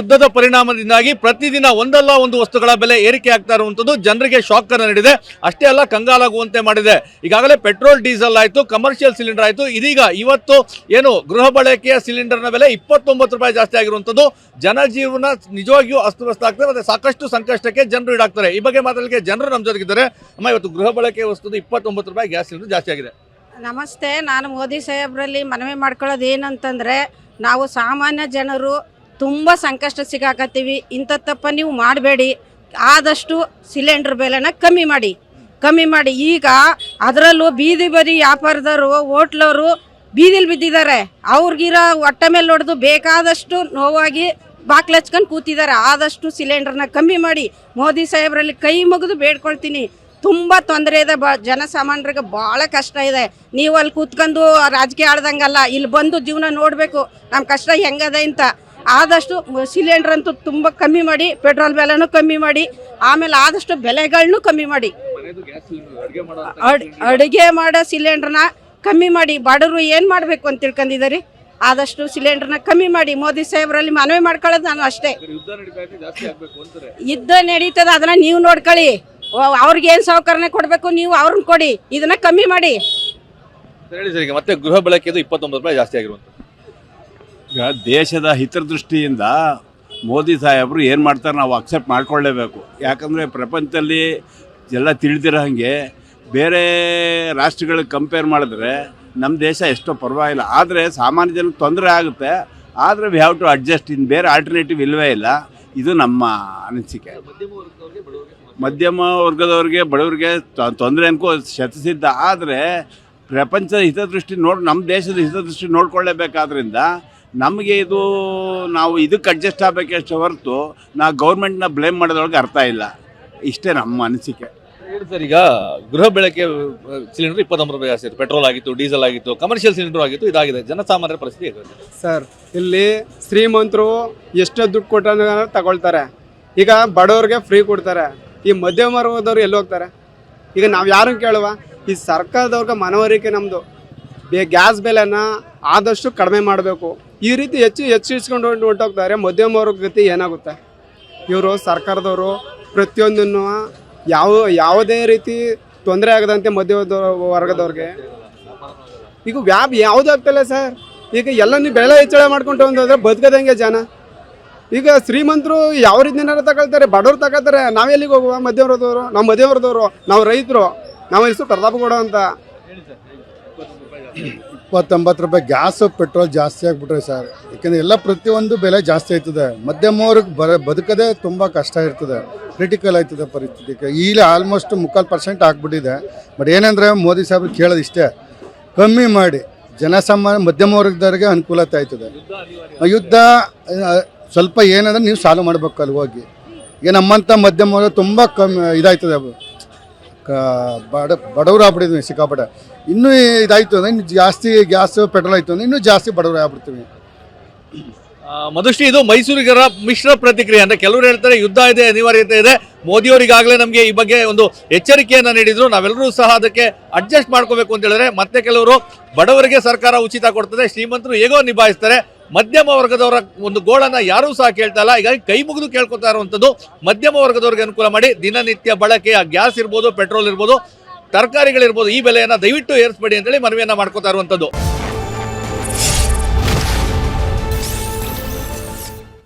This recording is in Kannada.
ಯುದ್ಧದ ಪರಿಣಾಮದಿಂದಾಗಿ ಪ್ರತಿದಿನ ಒಂದಲ್ಲ ಒಂದು ವಸ್ತುಗಳ ಬೆಲೆ ಏರಿಕೆ ಆಗ್ತಾ ಇರುವಂತದ್ದು ಜನರಿಗೆ ಶಾಕ್ ಅನ್ನು ನೀಡಿದೆ. ಅಷ್ಟೇ ಅಲ್ಲ, ಕಂಗಾಲಾಗುವಂತೆ ಮಾಡಿದೆ. ಈಗಾಗಲೇ ಪೆಟ್ರೋಲ್, ಡೀಸೆಲ್ ಆಯ್ತು, ಕಮರ್ಷಿಯಲ್ ಸಿಲಿಂಡರ್ ಆಯ್ತು, ಇದೀಗ ಇವತ್ತು ಏನು ಗೃಹ ಬಳಕೆಯ ಸಿಲಿಂಡರ್ನ ಬೆಲೆ 29 ರೂಪಾಯಿ ಜಾಸ್ತಿ ಆಗಿರುವಂತದ್ದು ಜನಜೀವನ ನಿಜವಾಗಿಯೂ ಅಸ್ತವ್ಯಸ್ತ ಆಗ್ತದೆ. ಮತ್ತೆ ಸಾಕಷ್ಟು ಸಂಕಷ್ಟಕ್ಕೆ ಜನರು ಈಡಾಗ್ತಾರೆ. ಈ ಬಗ್ಗೆ ಮಾತಾಡಲಿಕ್ಕೆ ಜನರು ನಮ್ಮ ಜೊತೆಗಿದ್ದಾರೆ. ಅಮ್ಮ, ಇವತ್ತು ಗೃಹ ಬಳಕೆಯ ವಸ್ತುದು 29 ರೂಪಾಯಿ ಗ್ಯಾಸ್ ಸಿಲಿಂಡರ್ ಜಾಸ್ತಿ ಆಗಿದೆ. ನಮಸ್ತೆ. ನಾನು ಮೋದಿ ಸಾಹೇಬ್ರಲ್ಲಿ ಮನವಿ ಮಾಡ್ಕೊಳ್ಳೋದು ಏನಂತಂದರೆ, ನಾವು ಸಾಮಾನ್ಯ ಜನರು ತುಂಬ ಸಂಕಷ್ಟ ಸಿಗಾಕತ್ತೀವಿ. ಇಂಥ ತಪ್ಪ ನೀವು ಮಾಡಬೇಡಿ. ಆದಷ್ಟು ಸಿಲಿಂಡರ್ ಬೆಲೆನ ಕಮ್ಮಿ ಮಾಡಿ. ಈಗ ಅದರಲ್ಲೂ ಬೀದಿ ಬದಿ ವ್ಯಾಪಾರದವರು, ಹೋಟ್ಲವರು ಬೀದಿಲಿ ಬಿದ್ದಿದ್ದಾರೆ. ಅವ್ರಿಗಿರೋ ಹೊಟ್ಟೆ ಮೇಲೆ ಹೊಡೆದು ಬೇಕಾದಷ್ಟು ನೋವಾಗಿ ಬಾಕ್ಲು ಹಚ್ಕೊಂಡು ಕೂತಿದ್ದಾರೆ. ಆದಷ್ಟು ಸಿಲಿಂಡರ್ನ ಕಮ್ಮಿ ಮಾಡಿ. ಮೋದಿ ಸಾಹೇಬ್ರಲ್ಲಿ ಕೈ ಮುಗಿದು ಬೇಡ್ಕೊಳ್ತೀನಿ. ತುಂಬ ತೊಂದರೆ ಇದೆ, ಜನಸಾಮಾನ್ಯರಿಗೆ ಭಾಳ ಕಷ್ಟ ಇದೆ. ನೀವು ಅಲ್ಲಿ ಕೂತ್ಕೊಂಡು ರಾಜಕೀಯ ಆಡ್ದಂಗಲ್ಲ, ಇಲ್ಲಿ ಬಂದು ಜೀವನ ನೋಡಬೇಕು ನಮ್ಮ ಕಷ್ಟ ಹೆಂಗದೆ ಅಂತ. ಆದಷ್ಟು ಸಿಲಿಂಡರ್ ಅಂತೂ ತುಂಬ ಕಮ್ಮಿ ಮಾಡಿ, ಪೆಟ್ರೋಲ್ ಬೆಲೆನೂ ಕಮ್ಮಿ ಮಾಡಿ, ಆಮೇಲೆ ಆದಷ್ಟು ಬೆಲೆಗಳನ್ನೂ ಕಮ್ಮಿ ಮಾಡಿ. ಅಡುಗೆ ಮಾಡೋ ಸಿಲಿಂಡ್ರನ್ನ ಕಮ್ಮಿ ಮಾಡಿ. ಬಡವರು ಏನು ಮಾಡಬೇಕು ಅಂತ ತಿಳ್ಕೊಂಡಿದ್ದಾರೆ. ಆದಷ್ಟು ಸಿಲಿಂಡರ್ನ ಕಮ್ಮಿ ಮಾಡಿ. ಮೋದಿ ಸಾಹೇಬ್ರಲ್ಲಿ ಮನವಿ ಮಾಡ್ಕೊಳ್ಳೋದು ನಾನು ಅಷ್ಟೇ. ಯುದ್ಧ ನಡೀತದೆ, ಅದನ್ನ ನೀವು ನೋಡ್ಕೊಳ್ಳಿ. ಅವ್ರಿಗೆ ಏನು ಸಹಕಾರನೇ ಕೊಡಬೇಕು, ನೀವು ಅವ್ರನ್ನ ಕೊಡಿ. ಇದನ್ನ ಕಮ್ಮಿ ಮಾಡಿ. ಮತ್ತೆ ಗೃಹ ಬಳಕೆದು 29 ರೂಪಾಯಿ ಜಾಸ್ತಿ ಆಗಿರುವಂಥದ್ದು. ಈಗ ದೇಶದ ಹಿತದೃಷ್ಟಿಯಿಂದ ಮೋದಿ ಸಾಹೇಬರು ಏನು ಮಾಡ್ತಾರೆ ನಾವು ಅಕ್ಸೆಪ್ಟ್ ಮಾಡ್ಕೊಳ್ಳೇಬೇಕು. ಯಾಕಂದರೆ ಪ್ರಪಂಚದಲ್ಲಿ ಎಲ್ಲ ತಿಳಿದಿರೋ ಹಾಗೆ ಬೇರೆ ರಾಷ್ಟ್ರಗಳಿಗೆ ಕಂಪೇರ್ ಮಾಡಿದ್ರೆ ನಮ್ಮ ದೇಶ ಎಷ್ಟೋ ಪರವಾಗಿಲ್ಲ. ಆದರೆ ಸಾಮಾನ್ಯ ಜನಕ್ಕೆ ತೊಂದರೆ ಆಗುತ್ತೆ. ಆದರೆ ವಿ ಹ್ಯಾವ್ ಟು ಅಡ್ಜಸ್ಟ್. ಇನ್ನು ಬೇರೆ ಆಲ್ಟರ್ನೇಟಿವ್ ಇಲ್ಲವೇ ಇಲ್ಲ. ಇದು ನಮ್ಮ ಅನಿಸಿಕೆ. ಮಧ್ಯಮ ವರ್ಗದವ್ರಿಗೆ, ಬಡವರಿಗೆ ತೊಂದರೆ ಅನ್ಕೋ ಶತಸಿದ್ಧ. ಆದರೆ ಪ್ರಪಂಚದ ಹಿತದೃಷ್ಟಿ ನಮ್ಮ ದೇಶದ ಹಿತದೃಷ್ಟಿ ನೋಡ್ಕೊಳ್ಳೇಬೇಕಾದ್ರಿಂದ ನಮಗೆ ಇದು ನಾವು ಇದಕ್ಕೆ ಅಡ್ಜಸ್ಟ್ ಆಗಬೇಕಷ್ಟೇ ಹೊರತು ನಾವು ಗೌರ್ಮೆಂಟ್ನ ಬ್ಲೇಮ್ ಮಾಡೋದ್ರೊಳಗೆ ಅರ್ಥ ಇಲ್ಲ. ಇಷ್ಟೇ ನಮ್ಮ ಅನಿಸಿಕೆ. ಸರ್, ಈಗ ಗೃಹ ಬಳಕೆ ಸಿಲಿಂಡರ್ 29 ರೂಪಾಯಿ ಜಾಸ್ತಿ ಇತ್ತು. ಪೆಟ್ರೋಲ್ ಆಗಿತ್ತು, ಡೀಸೆಲ್ ಆಗಿತ್ತು, ಕಮರ್ಷಿಯಲ್ ಸಿಲಿಂಡರ್ ಆಗಿತ್ತು. ಇದಾಗಿದೆ. ಜನಸಾಮಾನ್ಯರ ಪರಿಸ್ಥಿತಿ ಹೇಗಿದೆ ಸರ್? ಇಲ್ಲಿ ಶ್ರೀಮಂತರು ಎಷ್ಟೋ ದುಡ್ಡು ಕೊಟ್ಟ ತಗೊಳ್ತಾರೆ. ಈಗ ಬಡವ್ರಿಗೆ ಫ್ರೀ ಕೊಡ್ತಾರೆ. ಈ ಮಧ್ಯಮ ವರ್ಗದವ್ರು ಎಲ್ಲಿ ಹೋಗ್ತಾರೆ? ಈಗ ನಾವು ಯಾರನ್ನು ಕೇಳುವ? ಈ ಸರ್ಕಾರದವ್ರಿಗೆ ಮನವರಿಕೆ ನಮ್ಮದು. ಗ್ಯಾಸ್ ಬೆಲೆನ ಆದಷ್ಟು ಕಡಿಮೆ ಮಾಡಬೇಕು. ಈ ರೀತಿ ಹೆಚ್ಚಿಸ್ಕೊಂಡು ಹೊಂಟೋಗ್ತಾರೆ. ಮಧ್ಯಮ ವರ್ಗದ ಗತಿ ಏನಾಗುತ್ತೆ? ಇವರು ಸರ್ಕಾರದವರು ಪ್ರತಿಯೊಂದನ್ನು ಯಾವುದೇ ರೀತಿ ತೊಂದರೆ ಆಗದಂತೆ ಮಧ್ಯ ವರ್ಗದವ್ರಿಗೆ ಈಗ ಯಾವುದಾಗ್ತಲ್ಲ ಸರ್. ಈಗ ಎಲ್ಲ ನೀವು ಬೆಲೆ ಹೆಚ್ಚಳ ಮಾಡ್ಕೊಂಡು ಹೋದ್ರೆ ಬದುಕದಂಗೆ ಜನ. ಈಗ ಶ್ರೀಮಂತರು ಯಾವ ರೀತಿನಾರು ತಗೊಳ್ತಾರೆ, ಬಡವ್ರು ತಗೊಳ್ತಾರೆ. ನಾವೆಲ್ಲಿಗೆ ಹೋಗುವ? ಮಧ್ಯವರ್ಗದವರು. ನಾವು ಮಧ್ಯವರ್ಗದವರು, ನಾವು ರೈತರು. ನಾವು ಹೆಸರು ಪ್ರತಾಪಗೌಡ ಅಂತ. 29 ರೂಪಾಯಿ ಗ್ಯಾಸು, ಪೆಟ್ರೋಲ್ ಜಾಸ್ತಿ ಆಗಿಬಿಟ್ರೆ ಸರ್. ಯಾಕೆಂದರೆ ಎಲ್ಲ ಪ್ರತಿಯೊಂದು ಬೆಲೆ ಜಾಸ್ತಿ ಆಯ್ತದೆ. ಮಧ್ಯಮವ್ರಿಗೆ ಬದುಕದೇ ತುಂಬ ಕಷ್ಟ ಇರ್ತದೆ. ಕ್ರಿಟಿಕಲ್ ಆಯ್ತದೆ ಪರಿಸ್ಥಿತಿ. ಈಗ ಆಲ್ಮೋಸ್ಟ್ 3% ಆಗಿಬಿಟ್ಟಿದೆ. ಬಟ್ ಏನಂದರೆ ಮೋದಿ ಸಾಹೇಬ್ರು ಕೇಳೋದು ಇಷ್ಟೇ, ಕಮ್ಮಿ ಮಾಡಿ ಜನಸಾಮಾನ್ಯ ಮಧ್ಯಮ ವರ್ಗದವ್ರಿಗೆ ಅನುಕೂಲತೆ ಆಯ್ತದೆ. ಯುದ್ಧ ಸ್ವಲ್ಪ ಏನಂದ್ರೆ ನೀವು ಸಾಲ್ವ್ ಮಾಡ್ಬೇಕು ಅಲ್ಲಿ ಹೋಗಿ. ಈಗ ನಮ್ಮಂಥ ಮಧ್ಯಮ ವರ್ಗ ತುಂಬ ಕಮ್ಮಿ ಇದಾಯ್ತದೆ. ಬಡವರು ಆಗ್ಬಿಟ್ಟಿದ್ವಿ ಸಿಕ್ಕಾಪಟ್ಟೆ. ಇನ್ನೂ ಇದಾಯಿತು ಅಂದರೆ ಇನ್ನು ಜಾಸ್ತಿ ಗ್ಯಾಸು, ಪೆಟ್ರೋಲ್ ಆಯಿತು ಅಂದರೆ ಇನ್ನೂ ಜಾಸ್ತಿ ಬಡವರು ಆಗ್ಬಿಡ್ತೀವಿ. ಮಧುಶ್ರೀ, ಇದು ಮೈಸೂರಿಗರ ಮಿಶ್ರ ಪ್ರತಿಕ್ರಿಯೆ. ಅಂದರೆ ಕೆಲವರು ಹೇಳ್ತಾರೆ ಯುದ್ಧ ಇದೆ, ಅನಿವಾರ್ಯತೆ ಇದೆ. ಮೋದಿಯವರಿಗಾಗಲೇ ನಮಗೆ ಈ ಬಗ್ಗೆ ಒಂದು ಎಚ್ಚರಿಕೆಯನ್ನು ನೀಡಿದ್ರು, ನಾವೆಲ್ಲರೂ ಸಹ ಅದಕ್ಕೆ ಅಡ್ಜಸ್ಟ್ ಮಾಡ್ಕೋಬೇಕು ಅಂತ ಹೇಳಿದ್ರೆ. ಮತ್ತೆ ಕೆಲವರು ಬಡವರಿಗೆ ಸರ್ಕಾರ ಉಚಿತ ಕೊಡ್ತದೆ, ಶ್ರೀಮಂತರು ಹೇಗೋ ನಿಭಾಯಿಸ್ತಾರೆ, ಮಧ್ಯಮ ವರ್ಗದವರ ಒಂದು ಗೋಳನ್ನ ಯಾರೂ ಸಹ ಕೇಳ್ತಾ ಇಲ್ಲ. ಹೀಗಾಗಿ ಕೈ ಮುಗಿದು ಕೇಳ್ಕೊತಾ ಇರುವಂಥದ್ದು ಮಧ್ಯಮ ವರ್ಗದವ್ರಿಗೆ ಅನುಕೂಲ ಮಾಡಿ. ದಿನನಿತ್ಯ ಬಳಕೆಯ ಗ್ಯಾಸ್ ಇರ್ಬೋದು, ಪೆಟ್ರೋಲ್ ಇರ್ಬೋದು, ತರಕಾರಿಗಳಿರ್ಬೋದು, ಈ ಬೆಲೆಯನ್ನು ದಯವಿಟ್ಟು ಏರಿಸಬೇಡಿ ಅಂತೇಳಿ ಮನವಿಯನ್ನು ಮಾಡ್ಕೋತಾ ಇರುವಂಥದ್ದು.